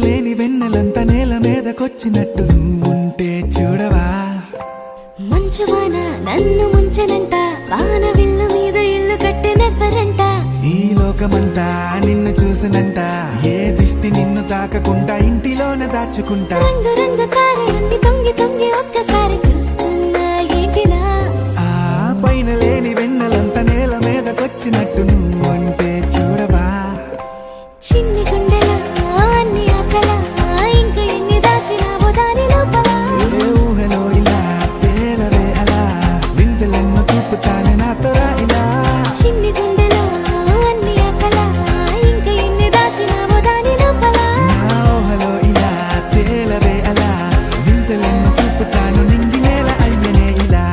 లేని వెన్నెలంత నేల మీదకొచ్చినట్టు నువ్వుంటే చూడవా మంచువాన నన్ను ముంచెనంట వాన విల్లు మీద ఇల్లు కట్టెనెవ్వరంట ఈ లోకమంతా నిన్ను చూసినంట ఏ దిష్టి నిన్ను తాకకుండా ఇంటిలోనే దాచుకుంటా రంగు రంగు తారలన్నీ తొంగి తొంగి ఒక్కసారి చూస్తున్నా ఏంటిలా ఆ పైన లేని వెన్నెలంత నేల మీదకొచ్చినట్టు నువ్వుంటే చూడవా చిన్ని గుండెలా అన్ని ఆశలా ఇంకా ఎన్ని దాచినావో దాని లోపల ఏ ఊహలో ఇలా తేలవే అలా వింతలెన్నో చూపుతానే నాతో రా ఇలా చిన్ని గుండెలో అన్ని ఆశలా ఇంకా ఎన్ని దాచినావో దాని లోపల నా ఊహలో ఇలా తేలవే అలా వింతలెన్నో చూపుతాను నింగి నేల అయ్యనే ఇలా